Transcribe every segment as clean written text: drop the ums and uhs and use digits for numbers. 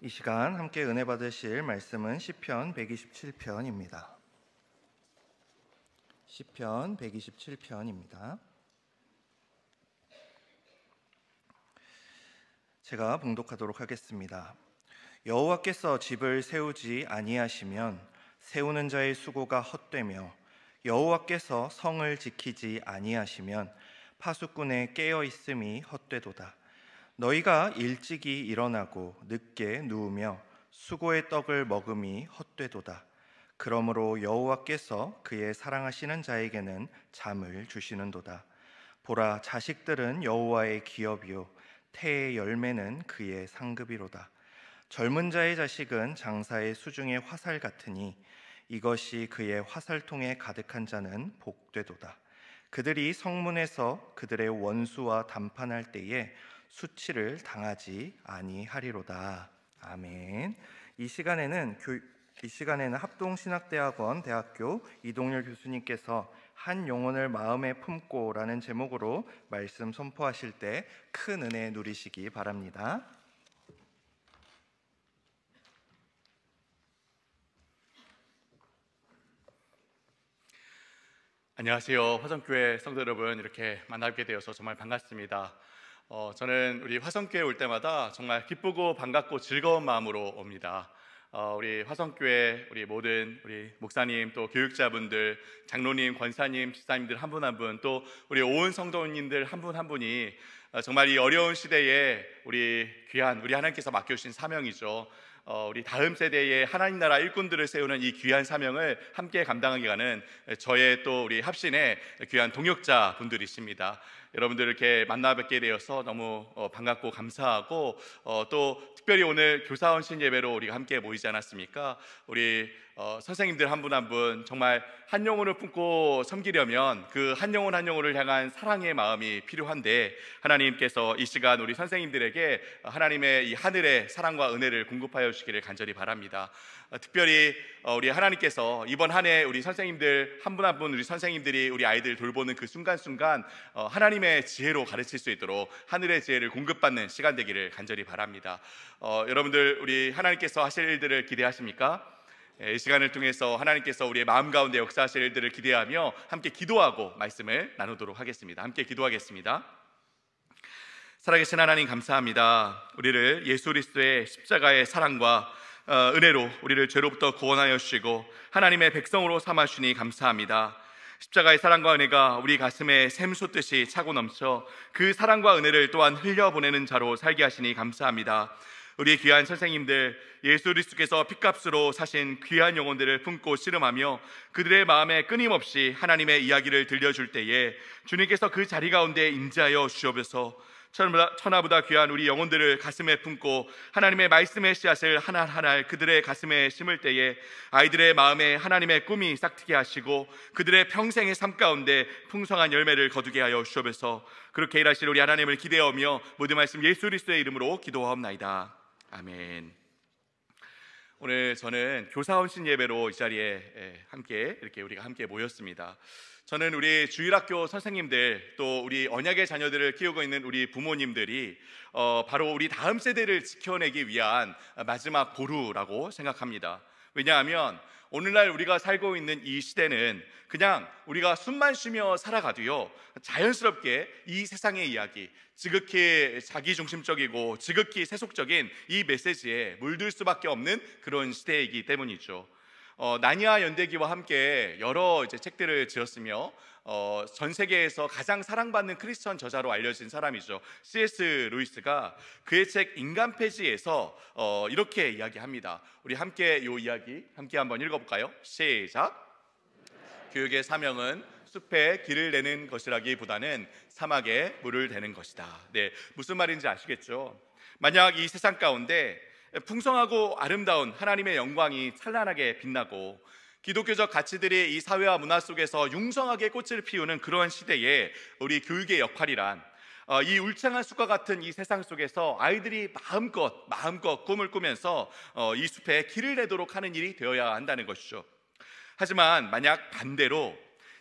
이 시간 함께 은혜 받으실 말씀은 시편 127편입니다. 시편 127편입니다. 제가 봉독하도록 하겠습니다. 여호와께서 집을 세우지 아니하시면 세우는 자의 수고가 헛되며 여호와께서 성을 지키지 아니하시면 파수꾼의 깨어 있음이 헛되도다. 너희가 일찍이 일어나고 늦게 누우며 수고의 떡을 먹음이 헛되도다. 그러므로 여호와께서 그의 사랑하시는 자에게는 잠을 주시는도다. 보라, 자식들은 여호와의 기업이요 태의 열매는 그의 상급이로다. 젊은 자의 자식은 장사의 수중의 화살 같으니 이것이 그의 화살통에 가득한 자는 복되도다. 그들이 성문에서 그들의 원수와 담판할 때에 수치를 당하지 아니하리로다. 아멘. 이 시간에는 합동신학대학원 대학교 이동열 교수님께서 한 영혼을 마음에 품고라는 제목으로 말씀 선포하실 때 큰 은혜 누리시기 바랍니다. 안녕하세요. 화성교회 성도 여러분, 이렇게 만나게 되어서 정말 반갑습니다. 저는 우리 화성교회 올 때마다 정말 기쁘고 반갑고 즐거운 마음으로 옵니다. 우리 화성교회 우리 모든 우리 목사님, 또 교육자분들, 장로님, 권사님, 집사님들 한 분 한 분, 또 우리 온 성도님들 한 분 한 분이 정말 이 어려운 시대에 우리 귀한 우리 하나님께서 맡겨주신 사명이죠. 우리 다음 세대의 하나님 나라 일꾼들을 세우는 이 귀한 사명을 함께 감당하게 가는 저의 또 우리 합신의 귀한 동역자 분들이십니다. 여러분들 이렇게 만나 뵙게 되어서 너무 반갑고 감사하고, 또 특별히 오늘 교사원신 예배로 우리가 함께 모이지 않았습니까? 우리 선생님들 한 분 한 분 정말 한 영혼을 품고 섬기려면 그 한 영혼 한 영혼을 향한 사랑의 마음이 필요한데, 하나님께서 이 시간 우리 선생님들에게 하나님의 이 하늘의 사랑과 은혜를 공급하여 주시기를 간절히 바랍니다. 특별히 우리 하나님께서 이번 한 해 우리 선생님들 한 분 한 분, 우리 선생님들이 우리 아이들 돌보는 그 순간순간 하나님의 지혜로 가르칠 수 있도록 하늘의 지혜를 공급받는 시간 되기를 간절히 바랍니다. 여러분들 우리 하나님께서 하실 일들을 기대하십니까? 이 시간을 통해서 하나님께서 우리의 마음 가운데 역사하실 일들을 기대하며 함께 기도하고 말씀을 나누도록 하겠습니다. 함께 기도하겠습니다. 살아계신 하나님, 감사합니다. 우리를 예수 그리스도의 십자가의 사랑과 은혜로 우리를 죄로부터 구원하여 주시고 하나님의 백성으로 삼아 주시니 감사합니다. 십자가의 사랑과 은혜가 우리 가슴에 샘솟듯이 차고 넘쳐 그 사랑과 은혜를 또한 흘려보내는 자로 살게 하시니 감사합니다. 우리 귀한 선생님들, 예수 그리스도께서 핏값으로 사신 귀한 영혼들을 품고 씨름하며 그들의 마음에 끊임없이 하나님의 이야기를 들려줄 때에 주님께서 그 자리 가운데 임재하여 주옵소서. 천하보다 귀한 우리 영혼들을 가슴에 품고 하나님의 말씀의 씨앗을 하나하나 그들의 가슴에 심을 때에 아이들의 마음에 하나님의 꿈이 싹트게 하시고 그들의 평생의 삶 가운데 풍성한 열매를 거두게 하여 주옵소서. 그렇게 일하실 우리 하나님을 기대하며 모든 말씀 예수 그리스도의 이름으로 기도하옵나이다. 아멘. 오늘 저는 교사원신 예배로 이 자리에 함께 이렇게 우리가 함께 모였습니다. 저는 우리 주일학교 선생님들, 또 우리 언약의 자녀들을 키우고 있는 우리 부모님들이 바로 우리 다음 세대를 지켜내기 위한 마지막 보루라고 생각합니다. 왜냐하면 오늘날 우리가 살고 있는 이 시대는 그냥 우리가 숨만 쉬며 살아가도요, 자연스럽게 이 세상의 이야기, 지극히 자기중심적이고 지극히 세속적인 이 메시지에 물들 수밖에 없는 그런 시대이기 때문이죠. 나니아 연대기와 함께 여러 책들을 지었으며 전 세계에서 가장 사랑받는 크리스천 저자로 알려진 사람이죠. C.S. 루이스가 그의 책 인간 폐지에서 이렇게 이야기합니다. 우리 함께 이 이야기 함께 한번 읽어볼까요? 시작. 교육의 사명은 숲에 길을 내는 것이라기보다는 사막에 물을 대는 것이다. 네, 무슨 말인지 아시겠죠? 만약 이 세상 가운데 풍성하고 아름다운 하나님의 영광이 찬란하게 빛나고 기독교적 가치들이 이 사회와 문화 속에서 융성하게 꽃을 피우는 그러한 시대에 우리 교육의 역할이란 이 울창한 숲과 같은 이 세상 속에서 아이들이 마음껏 꿈을 꾸면서 이 숲에 길을 내도록 하는 일이 되어야 한다는 것이죠. 하지만 만약 반대로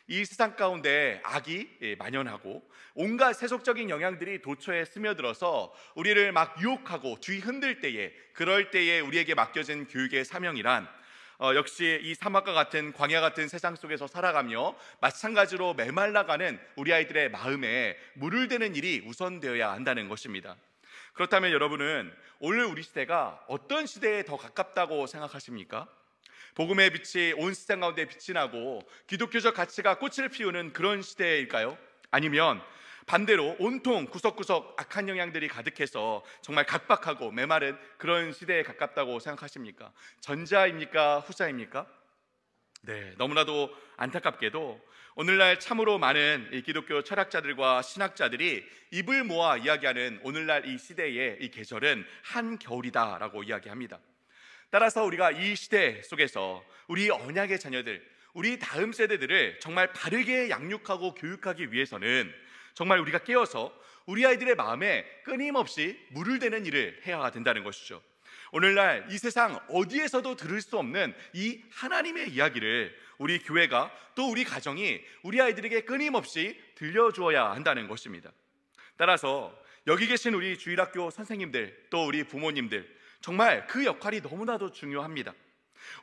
이 세상 가운데 악이 만연하고 온갖 세속적인 영향들이 도처에 스며들어서 우리를 막 유혹하고 뒤흔들 때에, 그럴 때에 우리에게 맡겨진 교육의 사명이란 역시 이 사막과 같은 광야 같은 세상 속에서 살아가며 마찬가지로 메말라가는 우리 아이들의 마음에 물을 대는 일이 우선되어야 한다는 것입니다. 그렇다면 여러분은 오늘 우리 시대가 어떤 시대에 더 가깝다고 생각하십니까? 복음의 빛이 온 세상 가운데 빛이 나고 기독교적 가치가 꽃을 피우는 그런 시대일까요? 아니면 반대로 온통 구석구석 악한 영향들이 가득해서 정말 각박하고 메마른 그런 시대에 가깝다고 생각하십니까? 전자입니까? 후자입니까? 네, 너무나도 안타깝게도 오늘날 참으로 많은 이 기독교 철학자들과 신학자들이 입을 모아 이야기하는 오늘날 이 시대의 이 계절은 한겨울이다라고 이야기합니다. 따라서 우리가 이 시대 속에서 우리 언약의 자녀들, 우리 다음 세대들을 정말 바르게 양육하고 교육하기 위해서는 정말 우리가 깨어서 우리 아이들의 마음에 끊임없이 물을 대는 일을 해야 된다는 것이죠. 오늘날 이 세상 어디에서도 들을 수 없는 이 하나님의 이야기를 우리 교회가 또 우리 가정이 우리 아이들에게 끊임없이 들려주어야 한다는 것입니다. 따라서 여기 계신 우리 주일학교 선생님들 또 우리 부모님들, 정말 그 역할이 너무나도 중요합니다.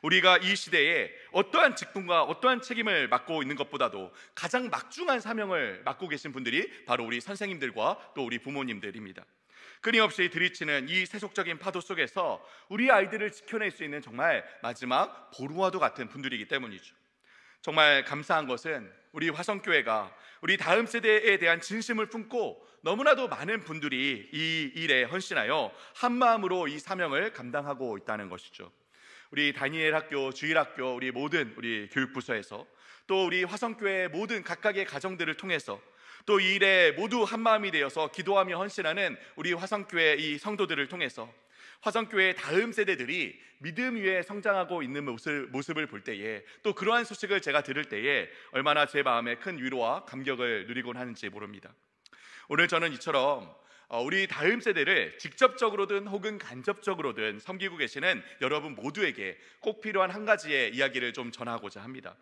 우리가 이 시대에 어떠한 직분과 어떠한 책임을 맡고 있는 것보다도 가장 막중한 사명을 맡고 계신 분들이 바로 우리 선생님들과 또 우리 부모님들입니다. 끊임없이 들이치는 이 세속적인 파도 속에서 우리 아이들을 지켜낼 수 있는 정말 마지막 보루와도 같은 분들이기 때문이죠. 정말 감사한 것은 우리 화성교회가 우리 다음 세대에 대한 진심을 품고 너무나도 많은 분들이 이 일에 헌신하여 한마음으로 이 사명을 감당하고 있다는 것이죠. 우리 다니엘 학교, 주일학교, 우리 모든 우리 교육부서에서 또 우리 화성교회 모든 각각의 가정들을 통해서 또 이 일에 모두 한마음이 되어서 기도하며 헌신하는 우리 화성교회 이 성도들을 통해서 화성교회의 다음 세대들이 믿음 위에 성장하고 있는 모습을 볼 때에, 또 그러한 소식을 제가 들을 때에 얼마나 제 마음에 큰 위로와 감격을 누리곤 하는지 모릅니다. 오늘 저는 이처럼 우리 다음 세대를 직접적으로든 혹은 간접적으로든 섬기고 계시는 여러분 모두에게 꼭 필요한 한 가지의 이야기를 좀 전하고자 합니다.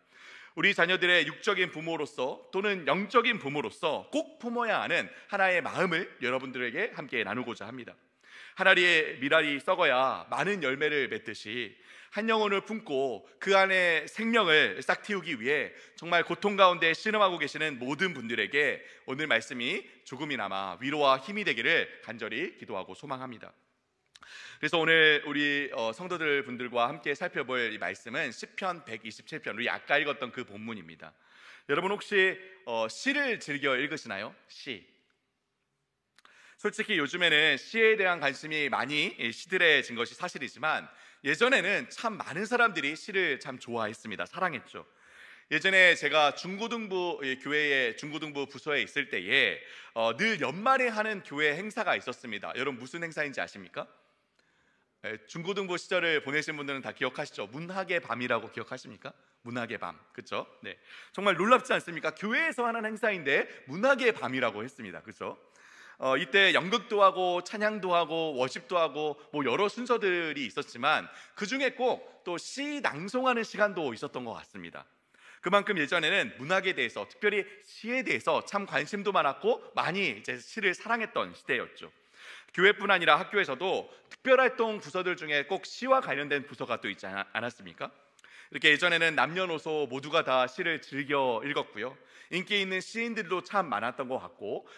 우리 자녀들의 육적인 부모로서 또는 영적인 부모로서 꼭 품어야 하는 하나의 마음을 여러분들에게 함께 나누고자 합니다. 하나리의 미랄이 썩어야 많은 열매를 맺듯이 한 영혼을 품고 그 안에 생명을 싹 틔우기 위해 정말 고통 가운데 씨름하고 계시는 모든 분들에게 오늘 말씀이 조금이나마 위로와 힘이 되기를 간절히 기도하고 소망합니다. 그래서 오늘 우리 성도들 분들과 함께 살펴볼 이 말씀은 시편 127편, 우리 아까 읽었던 그 본문입니다. 여러분 혹시 시를 즐겨 읽으시나요? 시. 솔직히 요즘에는 시에 대한 관심이 많이 시들해진 것이 사실이지만 예전에는 참 많은 사람들이 시를 참 좋아했습니다. 사랑했죠. 예전에 제가 중고등부 교회의 중고등부 부서에 있을 때에 늘 연말에 하는 교회 행사가 있었습니다. 여러분 무슨 행사인지 아십니까? 중고등부 시절을 보내신 분들은 다 기억하시죠? 문학의 밤이라고 기억하십니까? 문학의 밤, 그렇죠? 네, 정말 놀랍지 않습니까? 교회에서 하는 행사인데 문학의 밤이라고 했습니다, 그렇죠? 이때 연극도 하고 찬양도 하고 워십도 하고 뭐 여러 순서들이 있었지만 그 중에 꼭 또 시 낭송하는 시간도 있었던 것 같습니다. 그만큼 예전에는 문학에 대해서, 특별히 시에 대해서 참 관심도 많았고 많이 이제 시를 사랑했던 시대였죠. 교회뿐 아니라 학교에서도 특별활동 부서들 중에 꼭 시와 관련된 부서가 또 있지 않았습니까? 이렇게 예전에는 남녀노소 모두가 다 시를 즐겨 읽었고요. 인기 있는 시인들도 참 많았던 것 같고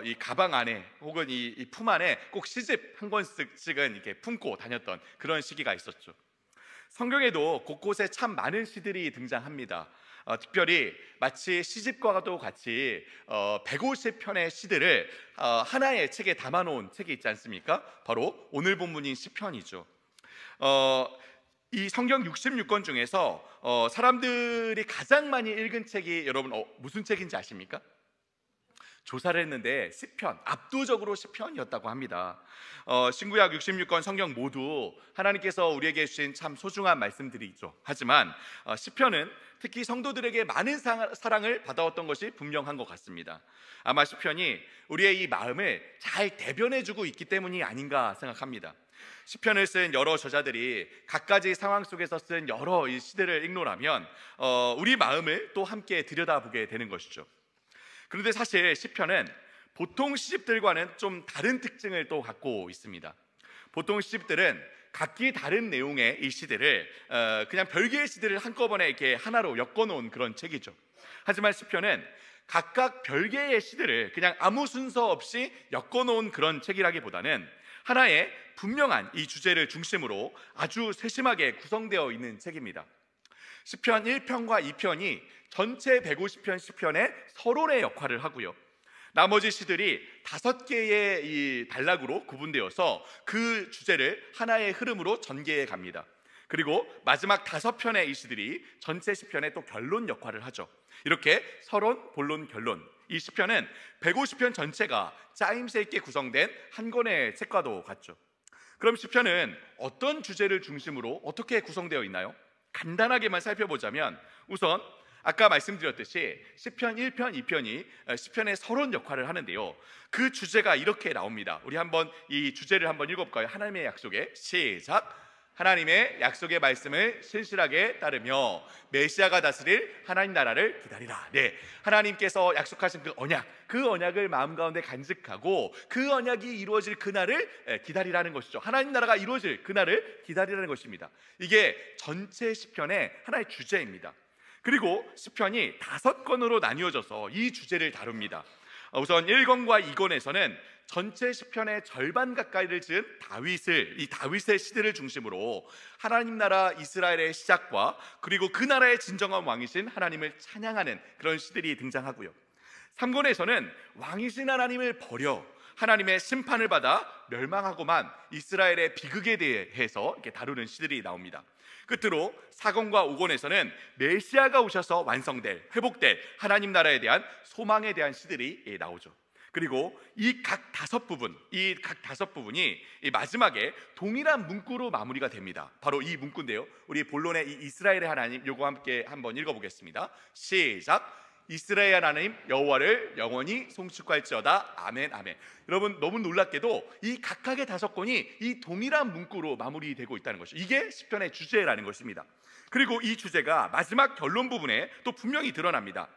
이 가방 안에 혹은 이 품 안에 꼭 시집 한 권씩은 이렇게 품고 다녔던 그런 시기가 있었죠. 성경에도 곳곳에 참 많은 시들이 등장합니다. 특별히 마치 시집과도 같이 150편의 시들을 하나의 책에 담아놓은 책이 있지 않습니까? 바로 오늘 본문인 시편이죠. 이 성경 66권 중에서 사람들이 가장 많이 읽은 책이 여러분 무슨 책인지 아십니까? 조사를 했는데 시편, 압도적으로 시편이었다고 합니다. 신구약 66권 성경 모두 하나님께서 우리에게 주신 참 소중한 말씀들이 있죠. 하지만 시편은 특히 성도들에게 많은 사랑을 받아왔던 것이 분명한 것 같습니다. 아마 시편이 우리의 이 마음을 잘 대변해주고 있기 때문이 아닌가 생각합니다. 시편을 쓴 여러 저자들이 각가지 상황 속에서 쓴 여러 이 시들을 읽노라면 우리 마음을 또 함께 들여다보게 되는 것이죠. 그런데 사실 시편은 보통 시집들과는 좀 다른 특징을 또 갖고 있습니다. 보통 시집들은 각기 다른 내용의 이 시들을 그냥 별개의 시들을 한꺼번에 이렇게 하나로 엮어놓은 그런 책이죠. 하지만 시편은 각각 별개의 시들을 그냥 아무 순서 없이 엮어놓은 그런 책이라기보다는 하나의 분명한 이 주제를 중심으로 아주 세심하게 구성되어 있는 책입니다. 시편 1편과 2편이 전체 150편 시편의 서론의 역할을 하고요. 나머지 시들이 5개의 이 단락으로 구분되어서 그 주제를 하나의 흐름으로 전개해 갑니다. 그리고 마지막 5편의 이 시들이 전체 시편의 또 결론 역할을 하죠. 이렇게 서론, 본론, 결론, 이 시편은 150편 전체가 짜임새 있게 구성된 한 권의 책과도 같죠. 그럼 시편은 어떤 주제를 중심으로 어떻게 구성되어 있나요? 간단하게만 살펴보자면 우선 아까 말씀드렸듯이 시편 1편, 2편이 시편의 서론 역할을 하는데요. 그 주제가 이렇게 나옵니다. 우리 한번 이 주제를 한번 읽어볼까요? 하나님의 약속에 시작! 하나님의 약속의 말씀을 신실하게 따르며 메시아가 다스릴 하나님 나라를 기다리라. 네, 하나님께서 약속하신 그 언약을 마음 가운데 간직하고 그 언약이 이루어질 그날을 기다리라는 것이죠. 하나님 나라가 이루어질 그날을 기다리라는 것입니다. 이게 전체 시편의 하나의 주제입니다. 그리고 시편이 5권으로 나뉘어져서 이 주제를 다룹니다. 우선 1권과 2권에서는 전체 시편의 절반 가까이를 지은 다윗의 시대를 중심으로 하나님 나라 이스라엘의 시작과 그리고 그 나라의 진정한 왕이신 하나님을 찬양하는 그런 시들이 등장하고요. 3권에서는 왕이신 하나님을 버려 하나님의 심판을 받아 멸망하고만 이스라엘의 비극에 대해서 이렇게 다루는 시들이 나옵니다. 끝으로 4권과 5권에서는 메시아가 오셔서 완성될, 회복될 하나님 나라에 대한 소망에 대한 시들이 나오죠. 그리고 이 각 5부분이 이 마지막에 동일한 문구로 마무리가 됩니다. 바로 이 문구인데요. 우리 본론의 이 이스라엘의 하나님, 요거 함께 한번 읽어보겠습니다. 시작! 이스라엘 하나님 여호와를 영원히 송축할지어다. 아멘, 아멘. 여러분, 너무 놀랍게도 이 각각의 5권이 이 동일한 문구로 마무리되고 있다는 것이죠. 이게 시편의 주제라는 것입니다. 그리고 이 주제가 마지막 결론 부분에 또 분명히 드러납니다.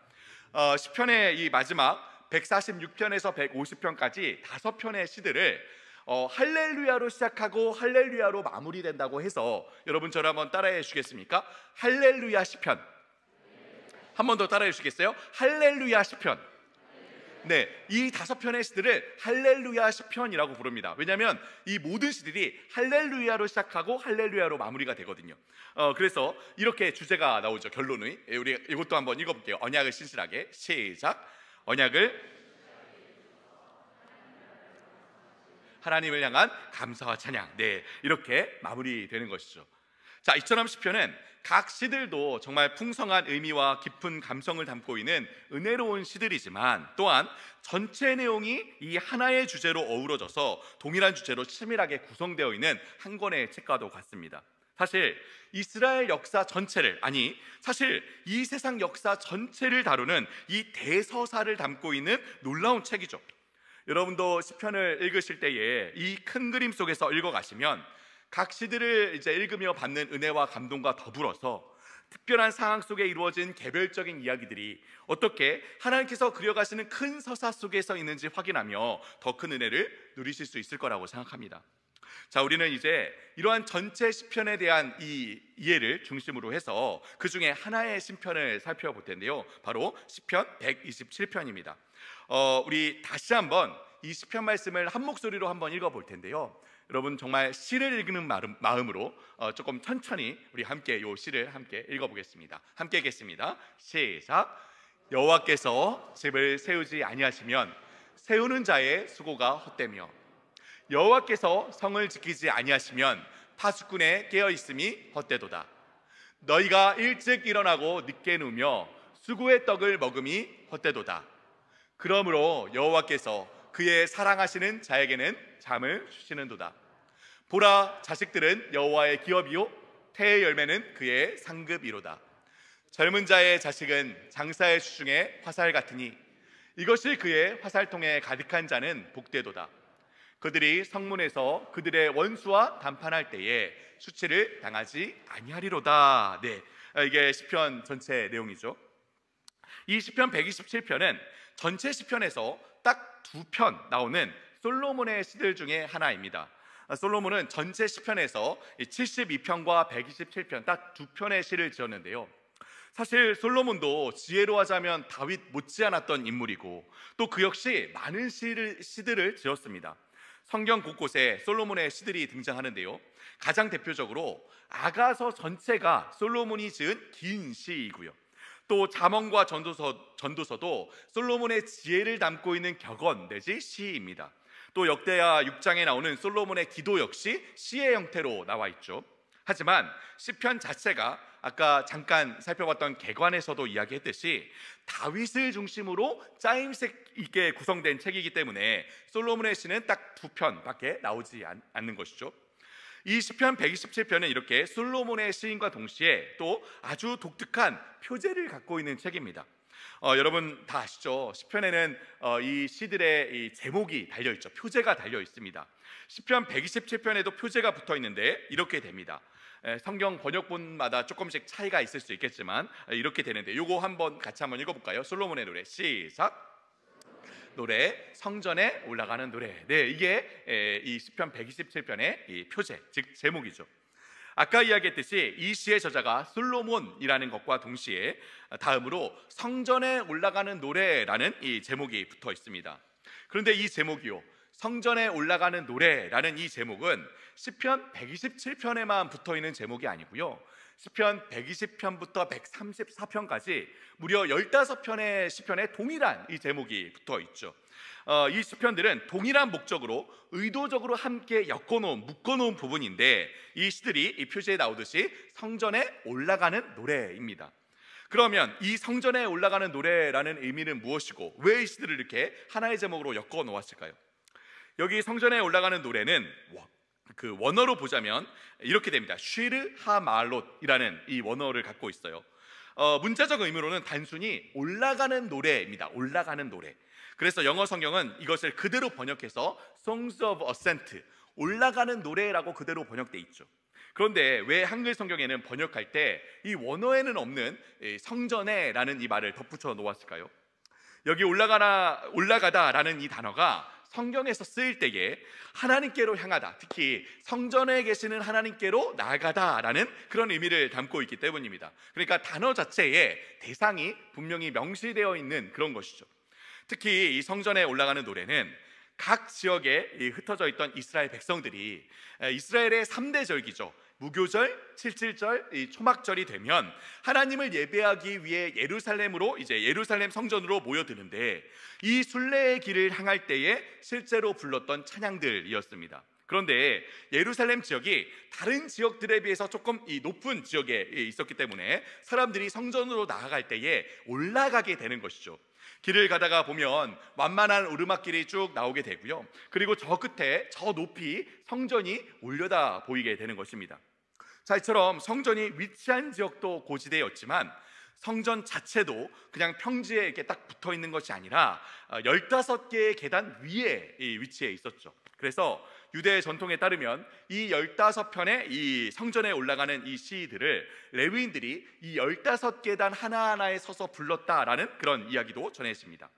시편의 이 마지막 146편에서 150편까지 5편의 시들을 할렐루야로 시작하고 할렐루야로 마무리된다고 해서 여러분 저를 한번 따라해 주시겠습니까? 할렐루야 시편. 한 번 더 따라해 주시겠어요? 할렐루야 시편. 네, 이 5편의 시들을 할렐루야 시편이라고 부릅니다. 왜냐하면 이 모든 시들이 할렐루야로 시작하고 할렐루야로 마무리가 되거든요. 그래서 이렇게 주제가 나오죠. 결론의 우리 이것도 한번 읽어볼게요. 언약을 신실하게. 시작. 언약을 하나님을 향한 감사와 찬양. 네, 이렇게 마무리되는 것이죠. 자, 이처럼 시편은 각 시들도 정말 풍성한 의미와 깊은 감성을 담고 있는 은혜로운 시들이지만 또한 전체 내용이 이 하나의 주제로 어우러져서 동일한 주제로 치밀하게 구성되어 있는 한 권의 책과도 같습니다. 사실 이스라엘 역사 전체를, 사실 이 세상 역사 전체를 다루는 이 대서사를 담고 있는 놀라운 책이죠. 여러분도 시편을 읽으실 때에 이 큰 그림 속에서 읽어가시면 각 시들을 이제 읽으며 받는 은혜와 감동과 더불어서 특별한 상황 속에 이루어진 개별적인 이야기들이 어떻게 하나님께서 그려가시는 큰 서사 속에서 있는지 확인하며 더 큰 은혜를 누리실 수 있을 거라고 생각합니다. 자, 우리는 이제 이러한 전체 시편에 대한 이 이해를 중심으로 해서 그 중에 하나의 시편을 살펴볼 텐데요. 바로 시편 127편입니다. 우리 다시 한번 이 시편 말씀을 한 목소리로 한번 읽어볼 텐데요. 여러분 정말 시를 읽는 마음으로 조금 천천히 우리 함께 이 시를 함께 읽어보겠습니다. 함께 읽겠습니다. 시작. 여호와께서 집을 세우지 아니하시면 세우는 자의 수고가 헛되며 여호와께서 성을 지키지 아니하시면 파수꾼의 깨어있음이 헛되도다. 너희가 일찍 일어나고 늦게 누우며 수고의 떡을 먹음이 헛되도다. 그러므로 여호와께서 그의 사랑하시는 자에게는 잠을 주시는도다. 보라, 자식들은 여호와의 기업이요 태의 열매는 그의 상급이로다. 젊은 자의 자식은 장사의 주중에 화살 같으니 이것이 그의 화살통에 가득한 자는 복되도다. 그들이 성문에서 그들의 원수와 담판할 때에 수치를 당하지 아니하리로다. 네, 이게 시편 전체 내용이죠. 이 시편 127편은 전체 시편에서 딱 두 편 나오는 솔로몬의 시들 중에 하나입니다. 솔로몬은 전체 시편에서 72편과 127편 딱 두 편의 시를 지었는데요. 사실 솔로몬도 지혜로 하자면 다윗 못지않았던 인물이고 또 그 역시 많은 시들을 지었습니다. 성경 곳곳에 솔로몬의 시들이 등장하는데요. 가장 대표적으로 아가서 전체가 솔로몬이 지은 긴 시이고요. 또 잠언과 전도서도 솔로몬의 지혜를 담고 있는 격언 내지 시입니다. 또 역대하 6장에 나오는 솔로몬의 기도 역시 시의 형태로 나와 있죠. 하지만 시편 자체가 아까 잠깐 살펴봤던 개관에서도 이야기했듯이 다윗을 중심으로 짜임새 있게 구성된 책이기 때문에 솔로몬의 시는 딱 두 편밖에 나오지 않는 것이죠. 이 시편 127편은 이렇게 솔로몬의 시인과 동시에 또 아주 독특한 표제를 갖고 있는 책입니다. 여러분 다 아시죠? 시편에는 이 시들의 이 제목이 달려 있죠. 표제가 달려 있습니다. 시편 127편에도 표제가 붙어 있는데 이렇게 됩니다. 성경 번역본마다 조금씩 차이가 있을 수 있겠지만 이렇게 되는데 요거 같이 한번 읽어볼까요? 솔로몬의 노래 시작. 노래 성전에 올라가는 노래. 네, 이게 이 시편 127편의 이 표제, 즉 제목이죠. 아까 이야기했듯이 이 시의 저자가 솔로몬이라는 것과 동시에 다음으로 성전에 올라가는 노래라는 이 제목이 붙어 있습니다. 그런데 이 제목이요, 성전에 올라가는 노래라는 이 제목은 시편 127편에만 붙어 있는 제목이 아니고요, 시편 120편부터 134편까지 무려 15편의 시편에 동일한 이 제목이 붙어 있죠. 이 시편들은 동일한 목적으로 의도적으로 함께 묶어놓은 부분인데 이 시들이 이 표지에 나오듯이 성전에 올라가는 노래입니다. 그러면 이 성전에 올라가는 노래라는 의미는 무엇이고 왜 이 시들을 이렇게 하나의 제목으로 엮어 놓았을까요? 여기 성전에 올라가는 노래는 그 원어로 보자면 이렇게 됩니다. 쉬르 하말롯이라는 이 원어를 갖고 있어요. 문자적 의미로는 단순히 올라가는 노래입니다. 올라가는 노래. 그래서 영어 성경은 이것을 그대로 번역해서 Songs of Ascent, 올라가는 노래라고 그대로 번역돼 있죠. 그런데 왜 한글 성경에는 번역할 때 이 원어에는 없는 성전에라는 이 말을 덧붙여 놓았을까요? 여기 올라가다라는 이 단어가 성경에서 쓰일 때에 하나님께로 향하다, 특히 성전에 계시는 하나님께로 나아가다라는 그런 의미를 담고 있기 때문입니다. 그러니까 단어 자체에 대상이 분명히 명시되어 있는 그런 것이죠. 특히 이 성전에 올라가는 노래는 각 지역에 흩어져 있던 이스라엘 백성들이 이스라엘의 3대 절기죠. 무교절, 칠칠절, 초막절이 되면 하나님을 예배하기 위해 예루살렘 성전으로 모여드는데 이 순례의 길을 향할 때에 실제로 불렀던 찬양들이었습니다. 그런데 예루살렘 지역이 다른 지역들에 비해서 조금 높은 지역에 있었기 때문에 사람들이 성전으로 나아갈 때에 올라가게 되는 것이죠. 길을 가다가 보면 완만한 오르막길이 쭉 나오게 되고요, 그리고 저 끝에 저 높이 성전이 올려다 보이게 되는 것입니다. 자, 이처럼 성전이 위치한 지역도 고지대였지만 성전 자체도 그냥 평지에 이렇게 딱 붙어 있는 것이 아니라 15개의 계단 위에 위치해 있었죠. 그래서 유대 전통에 따르면 이 15편의 이 성전에 올라가는 이 시들을 레위인들이 이 15계단 하나하나에 서서 불렀다라는 그런 이야기도 전해집니다.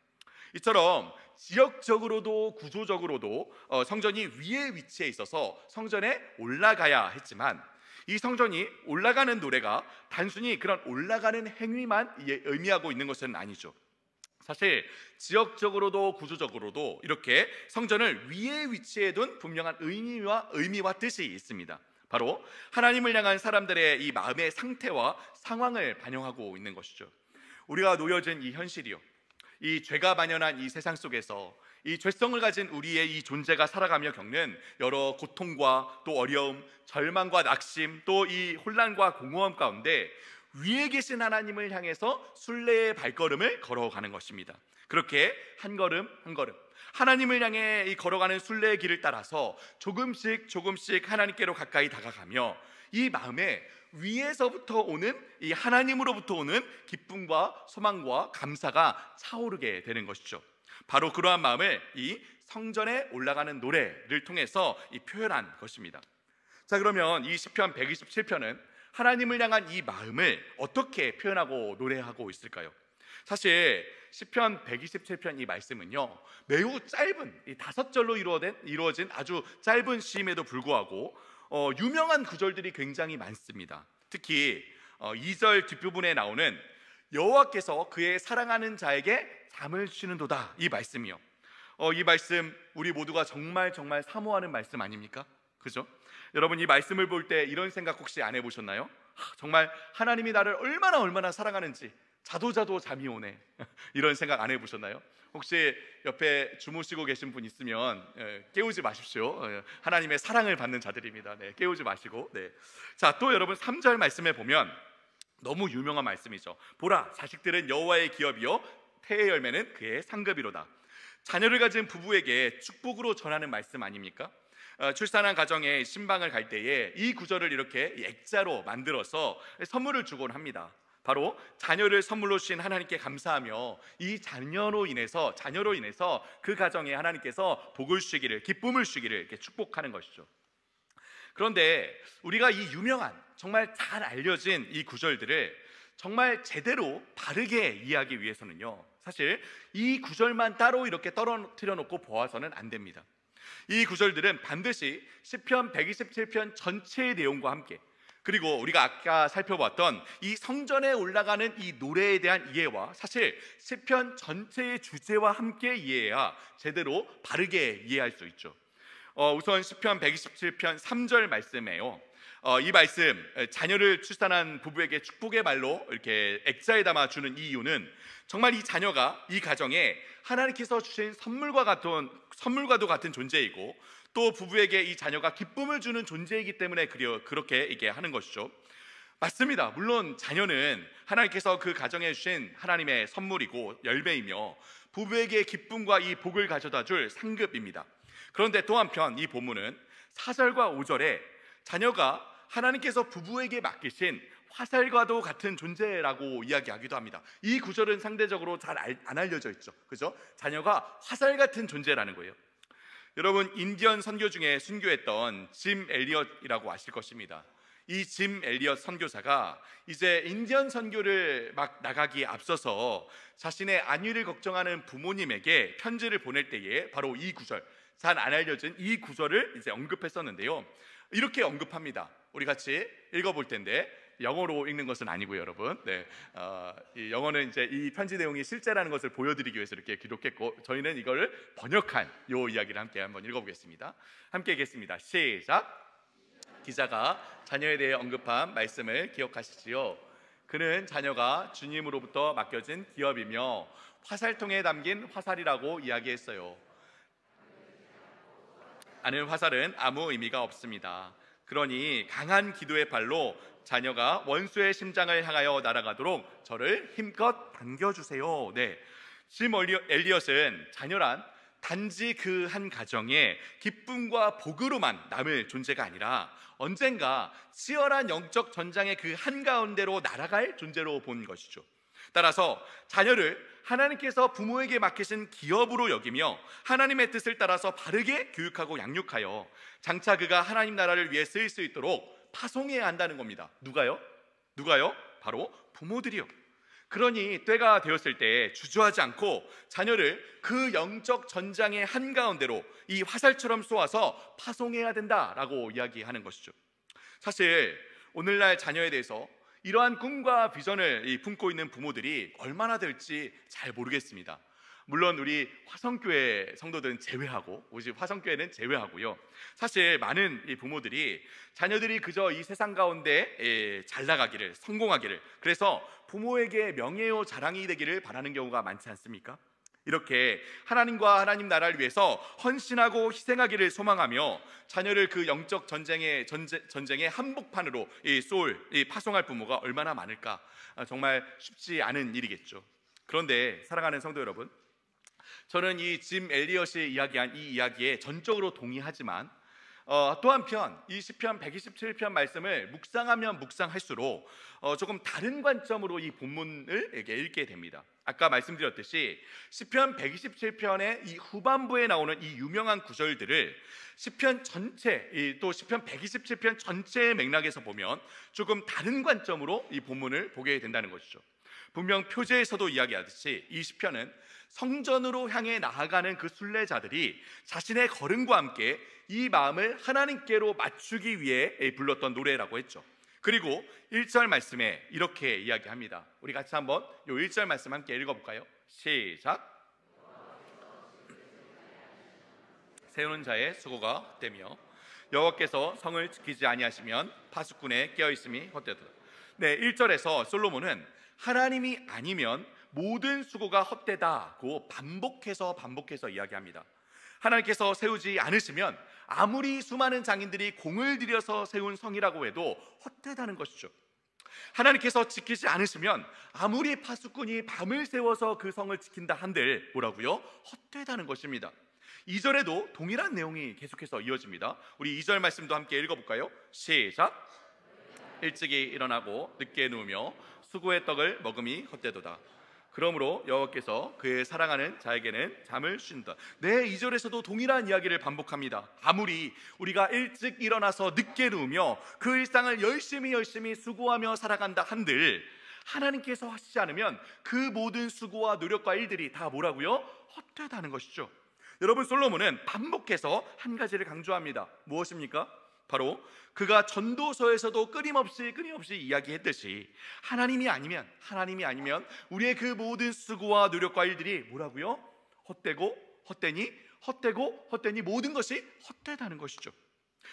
이처럼 지역적으로도 구조적으로도 성전이 위에 위치해 있어서 성전에 올라가야 했지만 이 성전이 올라가는 노래가 단순히 그런 올라가는 행위만 의미하고 있는 것은 아니죠. 사실 지역적으로도 구조적으로도 이렇게 성전을 위에 위치해 둔 분명한 의미와 뜻이 있습니다. 바로 하나님을 향한 사람들의 이 마음의 상태와 상황을 반영하고 있는 것이죠. 우리가 놓여진 이 현실이요, 이 죄가 만연한 이 세상 속에서 이 죄성을 가진 우리의 이 존재가 살아가며 겪는 여러 고통과 또 어려움, 절망과 낙심, 또 이 혼란과 공허함 가운데 위에 계신 하나님을 향해서 순례의 발걸음을 걸어가는 것입니다. 그렇게 한 걸음 한 걸음 하나님을 향해 이 걸어가는 순례의 길을 따라서 조금씩 하나님께로 가까이 다가가며 이 마음에 위에서부터 오는 이 하나님으로부터 오는 기쁨과 소망과 감사가 차오르게 되는 것이죠. 바로 그러한 마음을 이 성전에 올라가는 노래를 통해서 이 표현한 것입니다. 자, 그러면 이 시편 127편은 하나님을 향한 이 마음을 어떻게 표현하고 노래하고 있을까요? 사실 시편 127편 이 말씀은요, 매우 짧은 이 5절로 이루어진 아주 짧은 시임에도 불구하고 유명한 구절들이 굉장히 많습니다. 특히 2절 뒷부분에 나오는 여호와께서 그의 사랑하는 자에게 잠을 주시는도다, 이 말씀이요. 이 말씀 우리 모두가 정말 사모하는 말씀 아닙니까? 그죠? 여러분, 이 말씀을 볼 때 이런 생각 혹시 안 해보셨나요? 정말 하나님이 나를 얼마나 사랑하는지 자도 잠이 오네 이런 생각 안 해보셨나요? 혹시 옆에 주무시고 계신 분 있으면 깨우지 마십시오. 하나님의 사랑을 받는 자들입니다. 네, 깨우지 마시고. 네. 자, 또 여러분 3절 말씀에 보면 너무 유명한 말씀이죠. 보라, 자식들은 여호와의 기업이요 태의 열매는 그의 상급이로다. 자녀를 가진 부부에게 축복으로 전하는 말씀 아닙니까? 출산한 가정에 신방을 갈 때에 이 구절을 이렇게 액자로 만들어서 선물을 주곤 합니다. 바로 자녀를 선물로 주신 하나님께 감사하며 이 자녀로 인해서 그 가정에 하나님께서 복을 주시기를, 기쁨을 주시기를 이렇게 축복하는 것이죠. 그런데 우리가 이 유명한 정말 잘 알려진 이 구절들을 정말 제대로 바르게 이해하기 위해서는요, 사실 이 구절만 따로 이렇게 떨어뜨려 놓고 보아서는 안 됩니다. 이 구절들은 반드시 시편 127편 전체의 내용과 함께, 그리고 우리가 아까 살펴봤던 이 성전에 올라가는 이 노래에 대한 이해와 사실 시편 전체의 주제와 함께 이해해야 제대로 바르게 이해할 수 있죠. 우선 시편 127편 3절 말씀에요. 이 말씀, 자녀를 출산한 부부에게 축복의 말로 이렇게 액자에 담아 주는 이 이유는 정말 이 자녀가 이 가정에 하나님께서 주신 선물과도 같은 존재이고, 또 부부에게 이 자녀가 기쁨을 주는 존재이기 때문에 그렇게 이게 하는 것이죠. 맞습니다. 물론 자녀는 하나님께서 그 가정에 주신 하나님의 선물이고 열매이며 부부에게 기쁨과 이 복을 가져다 줄 상급입니다. 그런데 또 한편 이 본문은 4절과 5절에 자녀가 하나님께서 부부에게 맡기신 화살과도 같은 존재라고 이야기하기도 합니다. 이 구절은 상대적으로 잘 안 알려져 있죠. 그죠? 자녀가 화살 같은 존재라는 거예요. 여러분, 인디언 선교 중에 순교했던 짐 엘리엇이라고 아실 것입니다. 이 짐 엘리엇 선교사가 이제 인디언 선교를 막 나가기에 앞서서 자신의 안위를 걱정하는 부모님에게 편지를 보낼 때에 바로 이 구절, 잘 안 알려진 이 구절을 이제 언급했었는데요. 이렇게 언급합니다. 우리 같이 읽어볼 텐데, 영어로 읽는 것은 아니고요, 여러분. 네, 이 영어는 이제 이 편지 내용이 실제라는 것을 보여드리기 위해서 이렇게 기록했고, 저희는 이걸 번역한 요 이야기를 함께 한번 읽어보겠습니다. 함께 읽겠습니다. 시작. 기자가 자녀에 대해 언급한 말씀을 기억하시지요. 그는 자녀가 주님으로부터 맡겨진 기업이며 화살통에 담긴 화살이라고 이야기했어요. 아는 화살은 아무 의미가 없습니다. 그러니 강한 기도의 발로 자녀가 원수의 심장을 향하여 날아가도록 저를 힘껏 당겨주세요. 네, 짐 엘리엇은 자녀란 단지 그 한 가정에 기쁨과 복으로만 남을 존재가 아니라 언젠가 치열한 영적 전장의 그 한가운데로 날아갈 존재로 본 것이죠. 따라서 자녀를 하나님께서 부모에게 맡기신 기업으로 여기며 하나님의 뜻을 따라서 바르게 교육하고 양육하여 장차 그가 하나님 나라를 위해 쓰일 수 있도록 파송해야 한다는 겁니다. 누가요? 바로 부모들이요. 그러니 때가 되었을 때 주저하지 않고 자녀를 그 영적 전장의 한가운데로 이 화살처럼 쏘아서 파송해야 된다라고 이야기하는 것이죠. 사실 오늘날 자녀에 대해서 이러한 꿈과 비전을 품고 있는 부모들이 얼마나 될지 잘 모르겠습니다. 물론 우리 화성교회 성도들은 제외하고, 우리 화성교회는 제외하고요. 사실 많은 이 부모들이 자녀들이 그저 이 세상 가운데 잘 나가기를, 성공하기를, 그래서 부모에게 명예요 자랑이 되기를 바라는 경우가 많지 않습니까? 이렇게 하나님과 하나님 나라를 위해서 헌신하고 희생하기를 소망하며 자녀를 그 영적 전쟁의 한복판으로 파송할 부모가 얼마나 많을까? 정말 쉽지 않은 일이겠죠. 그런데 사랑하는 성도 여러분, 저는 이 짐 엘리엇이 이야기한 이 이야기에 전적으로 동의하지만 또 한편 이 시편 127편 말씀을 묵상하면 묵상할수록 조금 다른 관점으로 이 본문을 읽게 됩니다. 아까 말씀드렸듯이 시편 127편의 이 후반부에 나오는 이 유명한 구절들을 시편 전체, 또 시편 127편 전체의 맥락에서 보면 조금 다른 관점으로 이 본문을 보게 된다는 것이죠. 분명 표제에서도 이야기하듯이 이 시편은 성전으로 향해 나아가는 그 순례자들이 자신의 걸음과 함께 이 마음을 하나님께로 맞추기 위해 불렀던 노래라고 했죠. 그리고 1절 말씀에 이렇게 이야기합니다. 우리 같이 한번 이 1절 말씀 함께 읽어볼까요? 시작. 세우는 자의 수고가 헛되며 여호와께서 성을 지키지 아니하시면 파수꾼의 깨어있음이 헛되도다. 네, 1절에서 솔로몬은 하나님이 아니면 모든 수고가 헛되다고 반복해서 이야기합니다. 하나님께서 세우지 않으시면 아무리 수많은 장인들이 공을 들여서 세운 성이라고 해도 헛되다는 것이죠. 하나님께서 지키지 않으시면 아무리 파수꾼이 밤을 새워서 그 성을 지킨다 한들 뭐라고요? 헛되다는 것입니다. 2절에도 동일한 내용이 계속해서 이어집니다. 우리 2절 말씀도 함께 읽어볼까요? 시작. 일찍이 일어나고 늦게 누우며 수고의 떡을 먹음이 헛되도다. 그러므로 여호와께서 그의 사랑하는 자에게는 잠을 쉰다. 네, 2절에서도 동일한 이야기를 반복합니다. 아무리 우리가 일찍 일어나서 늦게 누우며 그 일상을 열심히 수고하며 살아간다 한들 하나님께서 하시지 않으면 그 모든 수고와 노력과 일들이 다 뭐라고요? 헛되다는 것이죠. 여러분, 솔로몬은 반복해서 한 가지를 강조합니다. 무엇입니까? 바로 그가 전도서에서도 끊임없이 이야기했듯이 하나님이 아니면 우리의 그 모든 수고와 노력과 일들이 뭐라고요? 헛되니 모든 것이 헛되다는 것이죠.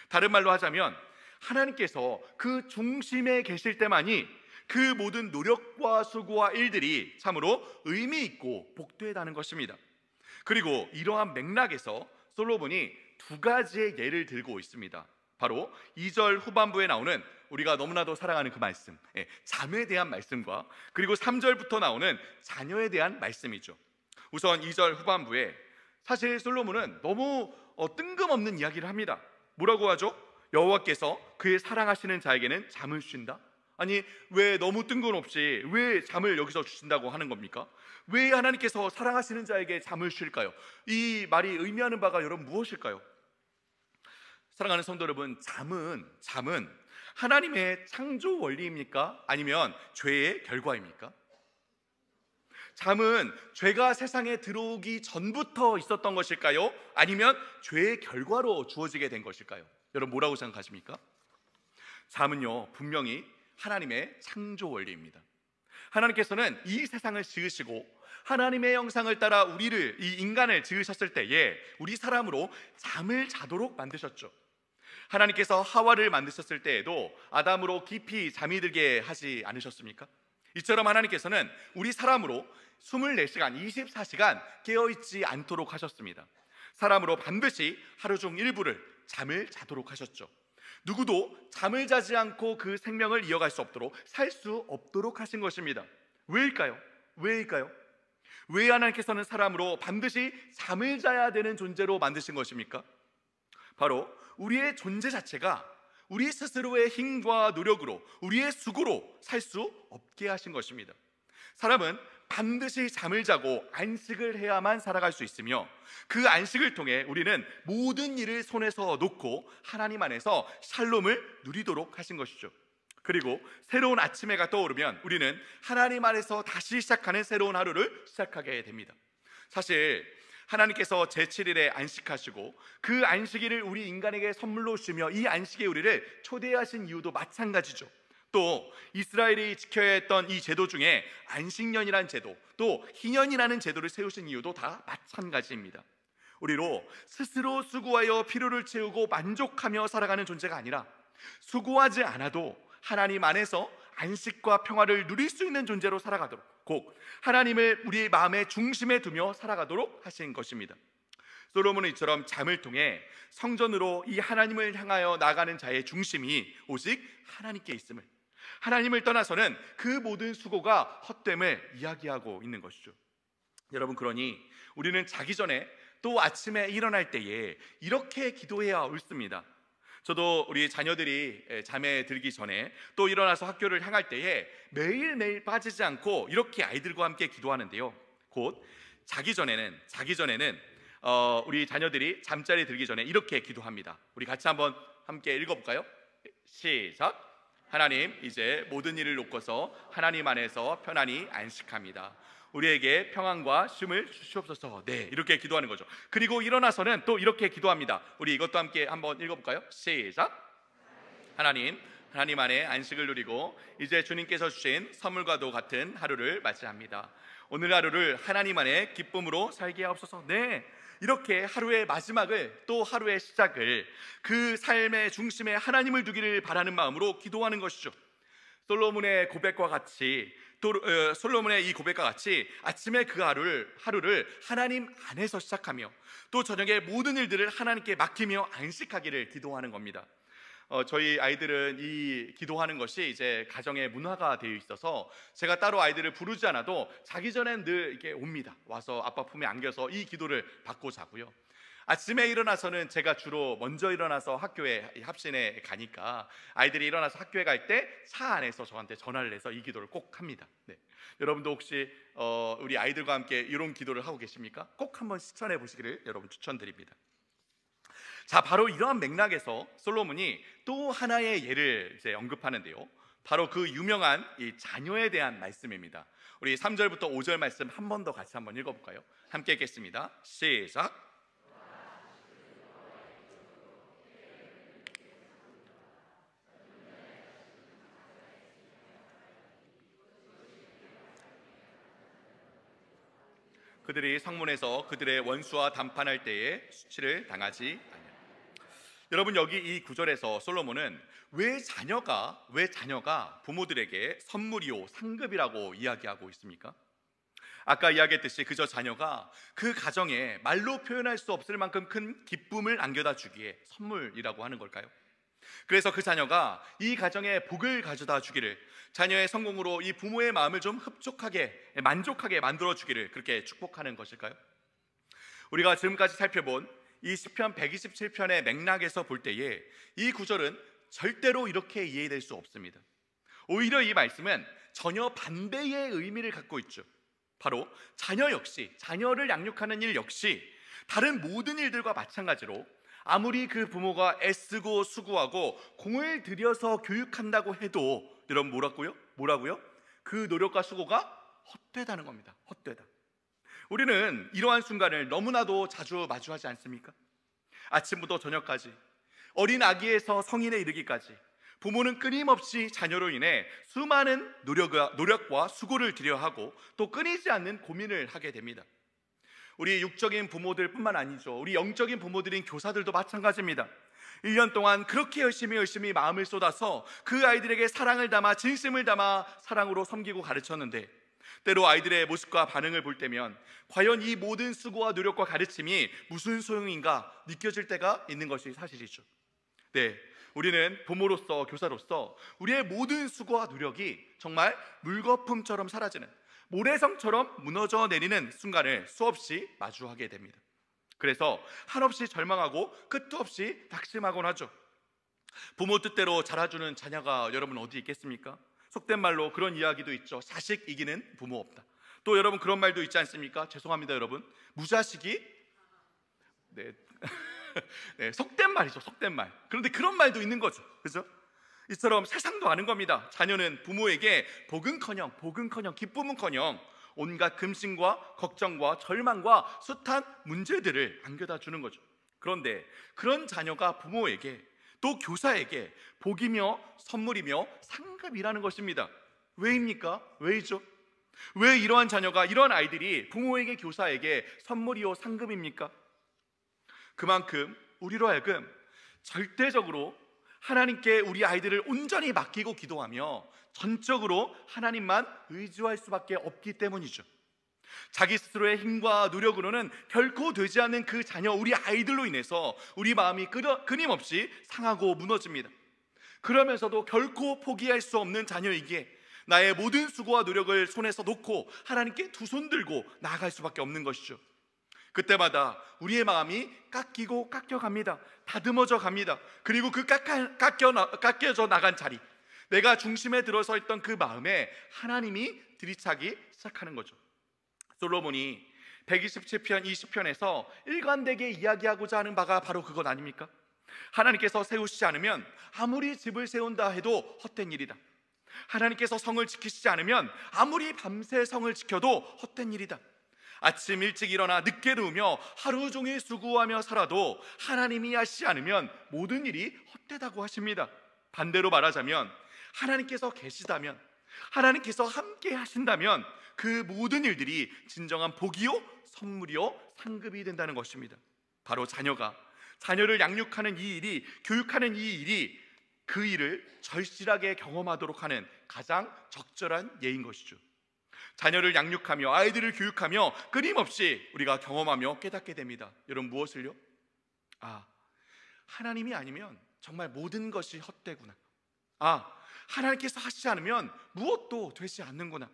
다른 말로 하자면 하나님께서 그 중심에 계실 때만이 그 모든 노력과 수고와 일들이 참으로 의미 있고 복되다는 것입니다. 그리고 이러한 맥락에서 솔로몬이 두 가지의 예를 들고 있습니다. 바로 2절 후반부에 나오는 우리가 너무나도 사랑하는 그 말씀, 잠에 대한 말씀과 그리고 3절부터 나오는 자녀에 대한 말씀이죠. 우선 2절 후반부에 사실 솔로몬은 너무 뜬금없는 이야기를 합니다. 뭐라고 하죠? 여호와께서 그의 사랑하시는 자에게는 잠을 쉰다? 아니, 왜 너무 뜬금없이 왜 잠을 여기서 주신다고 하는 겁니까? 왜 하나님께서 사랑하시는 자에게 잠을 쉴까요? 이 말이 의미하는 바가 여러분 무엇일까요? 사랑하는 성도 여러분, 잠은 하나님의 창조 원리입니까? 아니면 죄의 결과입니까? 잠은 죄가 세상에 들어오기 전부터 있었던 것일까요? 아니면 죄의 결과로 주어지게 된 것일까요? 여러분 뭐라고 생각하십니까? 잠은요, 분명히 하나님의 창조 원리입니다. 하나님께서는 이 세상을 지으시고 하나님의 형상을 따라 우리를, 이 인간을 지으셨을 때에 우리 사람으로 잠을 자도록 만드셨죠. 하나님께서 하와를 만드셨을 때에도 아담으로 깊이 잠이 들게 하지 않으셨습니까? 이처럼 하나님께서는 우리 사람으로 24시간, 24시간 깨어있지 않도록 하셨습니다. 사람으로 반드시 하루 중 일부를 잠을 자도록 하셨죠. 누구도 잠을 자지 않고 그 생명을 이어갈 수 없도록, 살 수 없도록 하신 것입니다. 왜일까요? 왜 하나님께서는 사람으로 반드시 잠을 자야 되는 존재로 만드신 것입니까? 바로 우리의 존재 자체가 우리 스스로의 힘과 노력으로, 우리의 수고로 살 수 없게 하신 것입니다. 사람은 반드시 잠을 자고 안식을 해야만 살아갈 수 있으며 그 안식을 통해 우리는 모든 일을 손에서 놓고 하나님 안에서 샬롬을 누리도록 하신 것이죠. 그리고 새로운 아침 해가 떠오르면 우리는 하나님 안에서 다시 시작하는 새로운 하루를 시작하게 됩니다. 사실 하나님께서 제7일에 안식하시고 그 안식일을 우리 인간에게 선물로 주며 이 안식에 우리를 초대하신 이유도 마찬가지죠. 또 이스라엘이 지켜야 했던 이 제도 중에 안식년이라는 제도, 또 희년이라는 제도를 세우신 이유도 다 마찬가지입니다. 우리로 스스로 수고하여 피로를 채우고 만족하며 살아가는 존재가 아니라 수고하지 않아도 하나님 안에서 안식과 평화를 누릴 수 있는 존재로 살아가도록, 곧 하나님을 우리의 마음의 중심에 두며 살아가도록 하신 것입니다. 솔로몬은 이처럼 잠을 통해 성전으로 이 하나님을 향하여 나가는 자의 중심이 오직 하나님께 있음을, 하나님을 떠나서는 그 모든 수고가 헛됨을 이야기하고 있는 것이죠. 여러분, 그러니 우리는 자기 전에 또 아침에 일어날 때에 이렇게 기도해야 옳습니다. 저도 우리 자녀들이 잠에 들기 전에 또 일어나서 학교를 향할 때에 매일매일 빠지지 않고 이렇게 아이들과 함께 기도하는데요. 곧 자기 전에는 우리 자녀들이 잠자리에 들기 전에 이렇게 기도합니다. 우리 같이 한번 함께 읽어볼까요? 시작. 하나님, 이제 모든 일을 놓고서 하나님 안에서 편안히 안식합니다. 우리에게 평안과 쉼을 주시옵소서. 네, 이렇게 기도하는 거죠. 그리고 일어나서는 또 이렇게 기도합니다. 우리 이것도 함께 한번 읽어볼까요? 시작. 하나님 안에 안식을 누리고 이제 주님께서 주신 선물과도 같은 하루를 맞이합니다. 오늘 하루를 하나님 안에 기쁨으로 살게 하옵소서. 네, 이렇게 하루의 마지막을 또 하루의 시작을 그 삶의 중심에 하나님을 두기를 바라는 마음으로 기도하는 것이죠. 솔로몬의 고백과 같이 솔로몬의 이 고백과 같이 아침에 그 하루를 하나님 안에서 시작하며 또 저녁에 모든 일들을 하나님께 맡기며 안식하기를 기도하는 겁니다. 저희 아이들은 이 기도하는 것이 이제 가정의 문화가 되어 있어서 제가 따로 아이들을 부르지 않아도 자기 전엔 늘 이렇게 옵니다. 와서 아빠 품에 안겨서 이 기도를 받고 자고요. 아침에 일어나서는 제가 주로 먼저 일어나서 학교에 합신에 가니까 아이들이 일어나서 학교에 갈 때 차 안에서 저한테 전화를 해서 이 기도를 꼭 합니다. 네. 여러분도 혹시 우리 아이들과 함께 이런 기도를 하고 계십니까? 꼭 한번 실천해 보시기를 여러분 추천드립니다. 자, 바로 이러한 맥락에서 솔로몬이 또 하나의 예를 이제 언급하는데요. 바로 그 유명한 이 자녀에 대한 말씀입니다. 우리 3절부터 5절 말씀 한 번 더 같이 한번 읽어볼까요? 함께 읽겠습니다. 시작. 그들이 성문에서 그들의 원수와 담판할 때에 수치를 당하지 아니하리라. 여러분, 여기 이 구절에서 솔로몬은 왜 자녀가 부모들에게 선물이요 상급이라고 이야기하고 있습니까? 아까 이야기했듯이 그저 자녀가 그 가정에 말로 표현할 수 없을 만큼 큰 기쁨을 안겨다 주기에 선물이라고 하는 걸까요? 그래서 그 자녀가 이 가정에 복을 가져다 주기를, 자녀의 성공으로 이 부모의 마음을 좀 흡족하게 만족하게 만들어 주기를 그렇게 축복하는 것일까요? 우리가 지금까지 살펴본 이 시편 127편의 맥락에서 볼 때에 이 구절은 절대로 이렇게 이해될 수 없습니다. 오히려 이 말씀은 전혀 반대의 의미를 갖고 있죠. 바로 자녀를 양육하는 일 역시 다른 모든 일들과 마찬가지로 아무리 그 부모가 애쓰고 수고하고 공을 들여서 교육한다고 해도 여러분 뭐라고요? 그 노력과 수고가 헛되다는 겁니다. 헛되다. 우리는 이러한 순간을 너무나도 자주 마주하지 않습니까? 아침부터 저녁까지 어린 아기에서 성인에 이르기까지 부모는 끊임없이 자녀로 인해 수많은 노력과 수고를 들여야 하고 또 끊이지 않는 고민을 하게 됩니다. 우리 육적인 부모들 뿐만 아니죠. 우리 영적인 부모들인 교사들도 마찬가지입니다. 1년 동안 그렇게 열심히 마음을 쏟아서 그 아이들에게 사랑을 담아 진심을 담아 사랑으로 섬기고 가르쳤는데 때로 아이들의 모습과 반응을 볼 때면 과연 이 모든 수고와 노력과 가르침이 무슨 소용인가 느껴질 때가 있는 것이 사실이죠. 네, 우리는 부모로서 교사로서 우리의 모든 수고와 노력이 정말 물거품처럼 사라지는, 모래성처럼 무너져 내리는 순간을 수없이 마주하게 됩니다. 그래서 한없이 절망하고 끝도 없이 낙심하곤 하죠. 부모 뜻대로 자라주는 자녀가 여러분 어디 있겠습니까? 속된 말로 그런 이야기도 있죠. 자식 이기는 부모 없다. 또 여러분 그런 말도 있지 않습니까? 죄송합니다 여러분, 무자식이 네, 속된 말이죠. 속된 말. 그런데 그런 말도 있는 거죠. 그죠? 이처럼 세상도 아는 겁니다. 자녀는 부모에게 복은커녕 기쁨은커녕 온갖 금신과 걱정과 절망과 숱한 문제들을 안겨다 주는 거죠. 그런데 그런 자녀가 부모에게 또 교사에게 복이며 선물이며 상급이라는 것입니다. 왜입니까? 왜이죠? 왜 이러한 자녀가, 이러한 아이들이 부모에게 교사에게 선물이요 상급입니까? 그만큼 우리로 하여금 절대적으로 하나님께 우리 아이들을 온전히 맡기고 기도하며 전적으로 하나님만 의지할 수밖에 없기 때문이죠. 자기 스스로의 힘과 노력으로는 결코 되지 않는 그 자녀, 우리 아이들로 인해서 우리 마음이 끊임없이 상하고 무너집니다. 그러면서도 결코 포기할 수 없는 자녀이기에 나의 모든 수고와 노력을 손에서 놓고 하나님께 두 손 들고 나아갈 수밖에 없는 것이죠. 그때마다 우리의 마음이 깎이고 깎여갑니다. 다듬어져 갑니다. 그리고 그 깎여져 나간 자리, 내가 중심에 들어서 있던 그 마음에 하나님이 들이차기 시작하는 거죠. 솔로몬이 127편 20편에서 일관되게 이야기하고자 하는 바가 바로 그것 아닙니까? 하나님께서 세우시지 않으면 아무리 집을 세운다 해도 헛된 일이다. 하나님께서 성을 지키시지 않으면 아무리 밤새 성을 지켜도 헛된 일이다. 아침 일찍 일어나 늦게 누우며 하루 종일 수고하며 살아도 하나님이 하시지 않으면 모든 일이 헛되다고 하십니다. 반대로 말하자면 하나님께서 계시다면, 하나님께서 함께 하신다면 그 모든 일들이 진정한 복이요 선물이요 상급이 된다는 것입니다. 바로 자녀를 양육하는 이 일이, 교육하는 이 일이 그 일을 절실하게 경험하도록 하는 가장 적절한 예인 것이죠. 자녀를 양육하며 아이들을 교육하며 끊임없이 우리가 경험하며 깨닫게 됩니다. 여러분, 무엇을요? 하나님이 아니면 정말 모든 것이 헛되구나. 하나님께서 하시지 않으면 무엇도 되지 않는구나.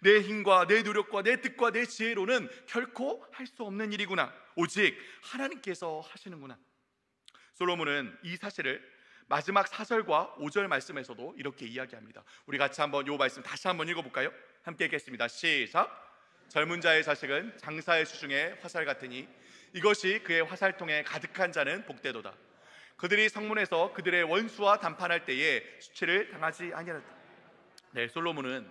내 힘과 내 노력과 내 뜻과 내 지혜로는 결코 할 수 없는 일이구나. 오직 하나님께서 하시는구나. 솔로몬은 이 사실을 마지막 4절과 5절 말씀에서도 이렇게 이야기합니다. 우리 같이 한번 이 말씀 다시 한번 읽어볼까요? 함께 읽겠습니다. 시작. 젊은 자의 자식은 장사의 수중에 화살 같으니 이것이 그의 화살통에 가득한 자는 복되도다. 그들이 성문에서 그들의 원수와 담판할 때에 수치를 당하지 아니하리라. 네, 솔로몬은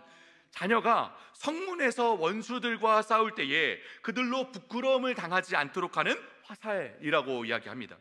자녀가 성문에서 원수들과 싸울 때에 그들로 부끄러움을 당하지 않도록 하는 화살이라고 이야기합니다.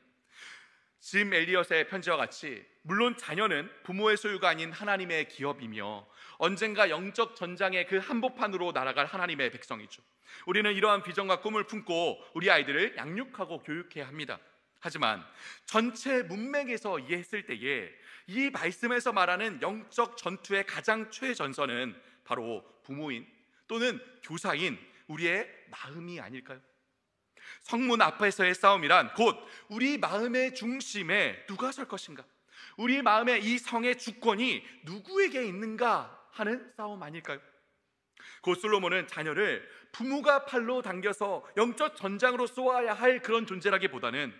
짐 엘리엇의 편지와 같이 물론 자녀는 부모의 소유가 아닌 하나님의 기업이며 언젠가 영적 전장의 그 한복판으로 날아갈 하나님의 백성이죠. 우리는 이러한 비전과 꿈을 품고 우리 아이들을 양육하고 교육해야 합니다. 하지만 전체 문맥에서 이해했을 때에 이 말씀에서 말하는 영적 전투의 가장 최전선은 바로 부모인 또는 교사인 우리의 마음이 아닐까요? 성문 앞에서의 싸움이란 곧 우리 마음의 중심에 누가 설 것인가, 우리 마음의 이 성의 주권이 누구에게 있는가 하는 싸움 아닐까요? 곧 솔로몬은 자녀를 부모가 팔로 당겨서 영적 전장으로 쏘아야 할 그런 존재라기보다는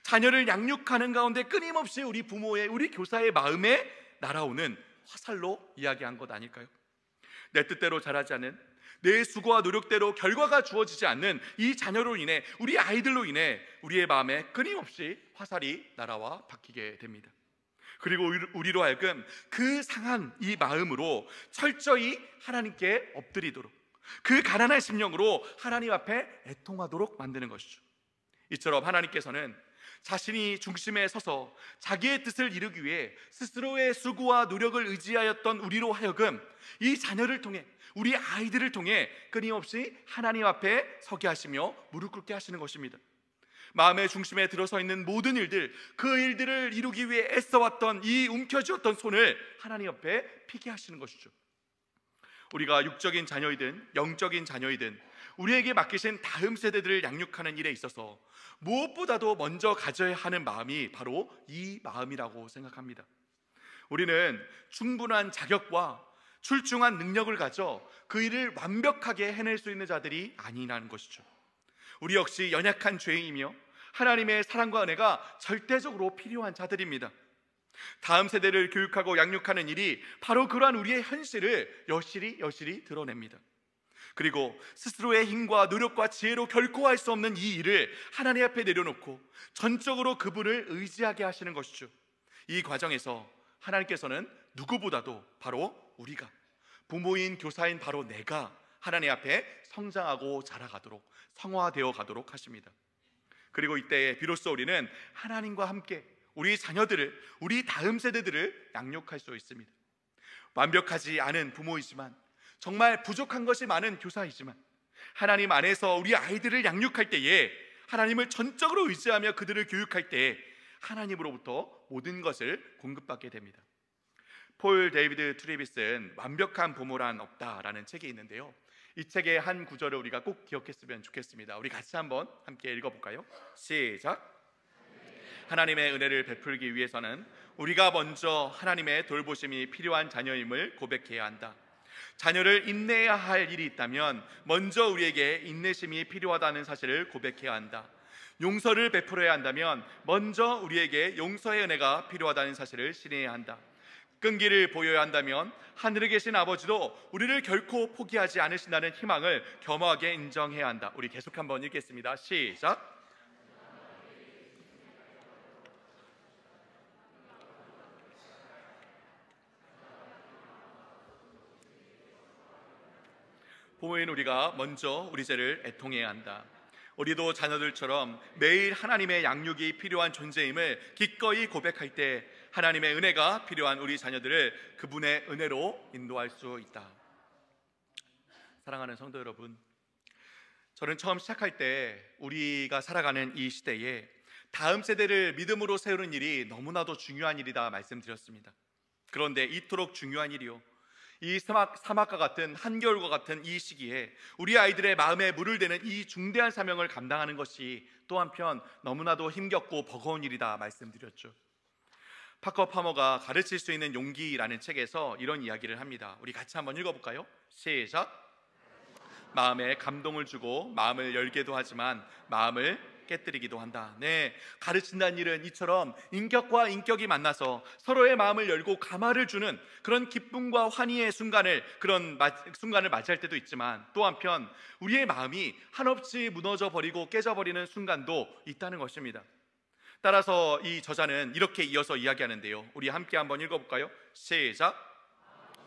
자녀를 양육하는 가운데 끊임없이 우리 부모의, 우리 교사의 마음에 날아오는 화살로 이야기한 것 아닐까요? 내 뜻대로 자라지 않는, 내 수고와 노력대로 결과가 주어지지 않는 이 자녀로 인해, 우리 아이들로 인해 우리의 마음에 끊임없이 화살이 날아와 박히게 됩니다. 그리고 우리로 하여금 그 상한 이 마음으로 철저히 하나님께 엎드리도록, 그 가난한 심령으로 하나님 앞에 애통하도록 만드는 것이죠. 이처럼 하나님께서는 자신이 중심에 서서 자기의 뜻을 이루기 위해 스스로의 수고와 노력을 의지하였던 우리로 하여금 이 자녀를 통해, 우리 아이들을 통해 끊임없이 하나님 앞에 서게 하시며 무릎 꿇게 하시는 것입니다. 마음의 중심에 들어서 있는 모든 일들, 그 일들을 이루기 위해 애써왔던 이 움켜쥐었던 손을 하나님 옆에 피게 하시는 것이죠. 우리가 육적인 자녀이든 영적인 자녀이든 우리에게 맡기신 다음 세대들을 양육하는 일에 있어서 무엇보다도 먼저 가져야 하는 마음이 바로 이 마음이라고 생각합니다. 우리는 충분한 자격과 출중한 능력을 가져 그 일을 완벽하게 해낼 수 있는 자들이 아니라는 것이죠. 우리 역시 연약한 죄인이며 하나님의 사랑과 은혜가 절대적으로 필요한 자들입니다. 다음 세대를 교육하고 양육하는 일이 바로 그러한 우리의 현실을 여실히 드러냅니다. 그리고 스스로의 힘과 노력과 지혜로 결코 할 수 없는 이 일을 하나님 앞에 내려놓고 전적으로 그분을 의지하게 하시는 것이죠. 이 과정에서 하나님께서는 누구보다도 바로 우리가, 부모인 교사인 바로 내가 하나님 앞에 성장하고 자라가도록, 성화되어 가도록 하십니다. 그리고 이때 비로소 우리는 하나님과 함께 우리 자녀들을, 우리 다음 세대들을 양육할 수 있습니다. 완벽하지 않은 부모이지만, 정말 부족한 것이 많은 교사이지만, 하나님 안에서 우리 아이들을 양육할 때에 하나님을 전적으로 의지하며 그들을 교육할 때에 하나님으로부터 모든 것을 공급받게 됩니다. 폴 데이비드 트레비스는 완벽한 부모란 없다라는 책이 있는데요, 이 책의 한 구절을 우리가 꼭 기억했으면 좋겠습니다. 우리 같이 한번 함께 읽어볼까요? 시작. 하나님의 은혜를 베풀기 위해서는 우리가 먼저 하나님의 돌보심이 필요한 자녀임을 고백해야 한다. 자녀를 인내해야 할 일이 있다면 먼저 우리에게 인내심이 필요하다는 사실을 고백해야 한다. 용서를 베풀어야 한다면 먼저 우리에게 용서의 은혜가 필요하다는 사실을 신뢰해야 한다. 끈기를 보여야 한다면 하늘에 계신 아버지도 우리를 결코 포기하지 않으신다는 희망을 겸허하게 인정해야 한다. 우리 계속 한번 읽겠습니다. 시작. 부모인 우리가 먼저 우리 죄를 애통해야 한다. 우리도 자녀들처럼 매일 하나님의 양육이 필요한 존재임을 기꺼이 고백할 때 하나님의 은혜가 필요한 우리 자녀들을 그분의 은혜로 인도할 수 있다. 사랑하는 성도 여러분, 저는 처음 시작할 때 우리가 살아가는 이 시대에 다음 세대를 믿음으로 세우는 일이 너무나도 중요한 일이다 말씀드렸습니다. 그런데 이토록 중요한 일이요, 이 사막과 같은 한겨울과 같은 이 시기에 우리 아이들의 마음에 물을 대는 이 중대한 사명을 감당하는 것이 또 한편 너무나도 힘겹고 버거운 일이다 말씀드렸죠. 파커 파머가 가르칠 수 있는 용기라는 책에서 이런 이야기를 합니다. 우리 같이 한번 읽어볼까요? 시작. 마음에 감동을 주고 마음을 열게도 하지만 마음을 깨뜨리기도 한다. 네, 가르친다는 일은 이처럼 인격과 인격이 만나서 서로의 마음을 열고 감화를 주는 그런 기쁨과 환희의 그런 순간을 맞이할 때도 있지만 또 한편 우리의 마음이 한없이 무너져 버리고 깨져 버리는 순간도 있다는 것입니다. 따라서 이 저자는 이렇게 이어서 이야기하는데요. 우리 함께 한번 읽어볼까요? 시작.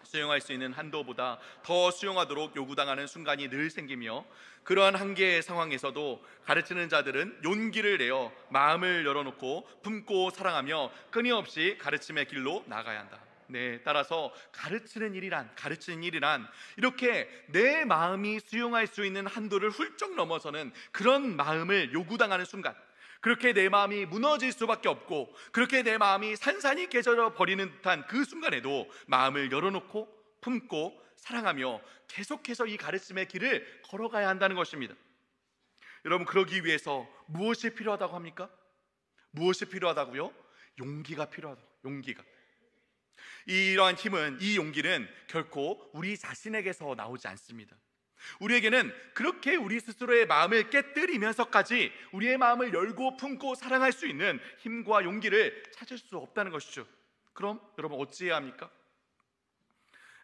수용할 수 있는 한도보다 더 수용하도록 요구당하는 순간이 늘 생기며 그러한 한계의 상황에서도 가르치는 자들은 용기를 내어 마음을 열어놓고 품고 사랑하며 끊임없이 가르침의 길로 나가야 한다. 네, 따라서 가르치는 일이란 이렇게 내 마음이 수용할 수 있는 한도를 훌쩍 넘어서는 그런 마음을 요구당하는 순간, 그렇게 내 마음이 무너질 수밖에 없고 그렇게 내 마음이 산산이 깨져 버리는 듯한 그 순간에도 마음을 열어놓고 품고 사랑하며 계속해서 이 가르침의 길을 걸어가야 한다는 것입니다. 여러분, 그러기 위해서 무엇이 필요하다고 합니까? 무엇이 필요하다고요? 용기가 필요하다고. 용기가. 이러한 힘은, 이 용기는 결코 우리 자신에게서 나오지 않습니다. 우리에게는 그렇게 우리 스스로의 마음을 깨뜨리면서까지 우리의 마음을 열고 품고 사랑할 수 있는 힘과 용기를 찾을 수 없다는 것이죠. 그럼 여러분 어찌해야 합니까?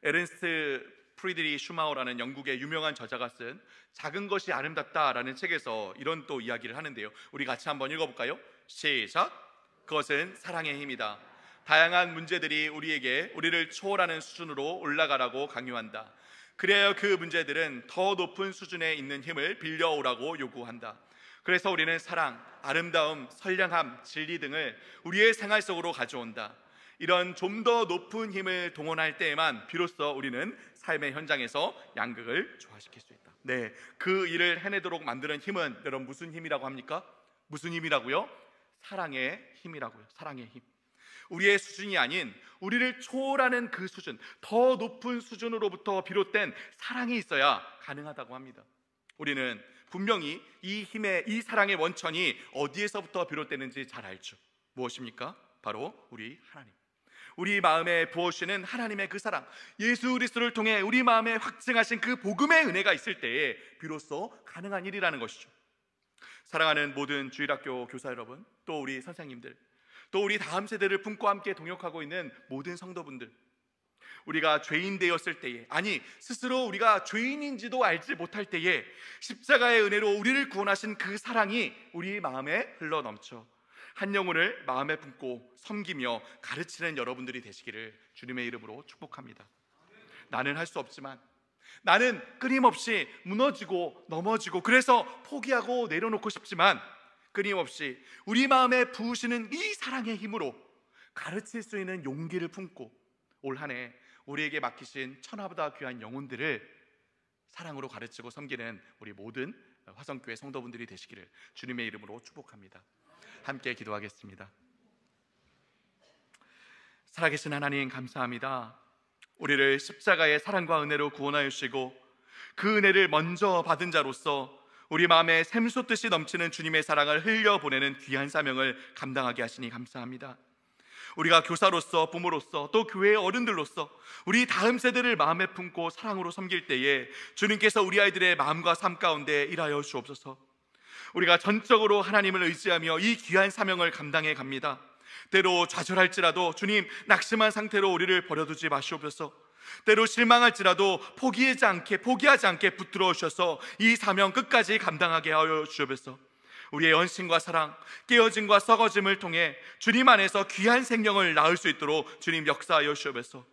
에른스트 프리드리 슈마우라는 영국의 유명한 저자가 쓴 작은 것이 아름답다라는 책에서 이런 또 이야기를 하는데요. 우리 같이 한번 읽어볼까요? 시작. 그것은 사랑의 힘이다. 다양한 문제들이 우리를 초월하는 수준으로 올라가라고 강요한다. 그래야 그 문제들은 더 높은 수준에 있는 힘을 빌려오라고 요구한다. 그래서 우리는 사랑, 아름다움, 선량함, 진리 등을 우리의 생활 속으로 가져온다. 이런 좀 더 높은 힘을 동원할 때에만 비로소 우리는 삶의 현장에서 양극을 조화시킬 수 있다. 네, 그 일을 해내도록 만드는 힘은 여러분 무슨 힘이라고 합니까? 무슨 힘이라고요? 사랑의 힘이라고요. 사랑의 힘. 우리의 수준이 아닌 우리를 초월하는 그 수준, 더 높은 수준으로부터 비롯된 사랑이 있어야 가능하다고 합니다. 우리는 분명히 이 힘의, 이 사랑의 원천이 어디에서부터 비롯되는지 잘 알죠. 무엇입니까? 바로 우리 하나님. 우리 마음에 부어주시는 하나님의 그 사랑, 예수 그리스도를 통해 우리 마음에 확증하신 그 복음의 은혜가 있을 때에 비로소 가능한 일이라는 것이죠. 사랑하는 모든 주일학교 교사 여러분, 또 우리 선생님들, 또 우리 다음 세대를 품고 함께 동역하고 있는 모든 성도분들, 우리가 죄인 되었을 때에, 아니 스스로 우리가 죄인인지도 알지 못할 때에 십자가의 은혜로 우리를 구원하신 그 사랑이 우리 마음에 흘러넘쳐 한 영혼을 마음에 품고 섬기며 가르치는 여러분들이 되시기를 주님의 이름으로 축복합니다. 나는 할 수 없지만, 나는 끊임없이 무너지고 넘어지고 그래서 포기하고 내려놓고 싶지만, 끊임없이 우리 마음에 부으시는 이 사랑의 힘으로 가르칠 수 있는 용기를 품고 올 한 해 우리에게 맡기신 천하보다 귀한 영혼들을 사랑으로 가르치고 섬기는 우리 모든 화성교회 성도분들이 되시기를 주님의 이름으로 축복합니다. 함께 기도하겠습니다. 살아계신 하나님, 감사합니다. 우리를 십자가의 사랑과 은혜로 구원하여 주시고 그 은혜를 먼저 받은 자로서 우리 마음에 샘솟듯이 넘치는 주님의 사랑을 흘려보내는 귀한 사명을 감당하게 하시니 감사합니다. 우리가 교사로서, 부모로서, 또 교회의 어른들로서 우리 다음 세대를 마음에 품고 사랑으로 섬길 때에 주님께서 우리 아이들의 마음과 삶 가운데 일하여 주옵소서. 우리가 전적으로 하나님을 의지하며 이 귀한 사명을 감당해 갑니다. 때로 좌절할지라도 주님, 낙심한 상태로 우리를 버려두지 마시옵소서. 때로 실망할지라도 포기하지 않게 붙들어 오셔서 이 사명 끝까지 감당하게 하여 주옵소서. 우리의 연신과 사랑, 깨어짐과 썩어짐을 통해 주님 안에서 귀한 생명을 낳을 수 있도록 주님 역사하여 주옵소서.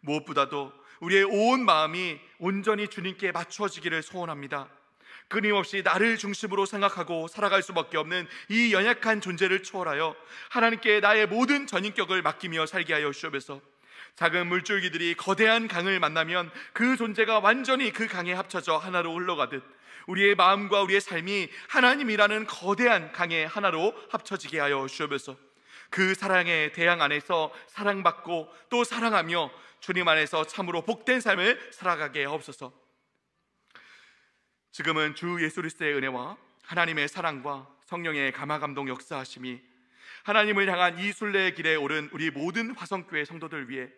무엇보다도 우리의 온 마음이 온전히 주님께 맞춰지기를 소원합니다. 끊임없이 나를 중심으로 생각하고 살아갈 수밖에 없는 이 연약한 존재를 초월하여 하나님께 나의 모든 전인격을 맡기며 살게 하여 주옵소서. 작은 물줄기들이 거대한 강을 만나면 그 존재가 완전히 그 강에 합쳐져 하나로 흘러가듯 우리의 마음과 우리의 삶이 하나님이라는 거대한 강의 하나로 합쳐지게 하여 주옵소서. 그 사랑의 대양 안에서 사랑받고 또 사랑하며 주님 안에서 참으로 복된 삶을 살아가게 하옵소서. 지금은 주 예수 그리스도의 은혜와 하나님의 사랑과 성령의 감화감동 역사하심이 하나님을 향한 이 순례의 길에 오른 우리 모든 화성교회 성도들 위해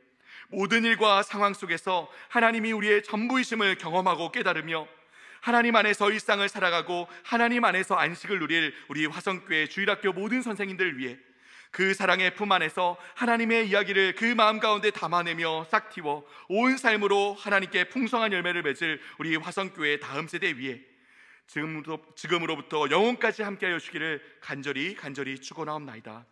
모든 일과 상황 속에서 하나님이 우리의 전부이심을 경험하고 깨달으며 하나님 안에서 일상을 살아가고 하나님 안에서 안식을 누릴 우리 화성교회 주일학교 모든 선생님들 위해 그 사랑의 품 안에서 하나님의 이야기를 그 마음 가운데 담아내며 싹 틔워 온 삶으로 하나님께 풍성한 열매를 맺을 우리 화성교회 다음 세대 위에 지금으로부터 영혼까지 함께하여 주기를 간절히 축원하옵나이다.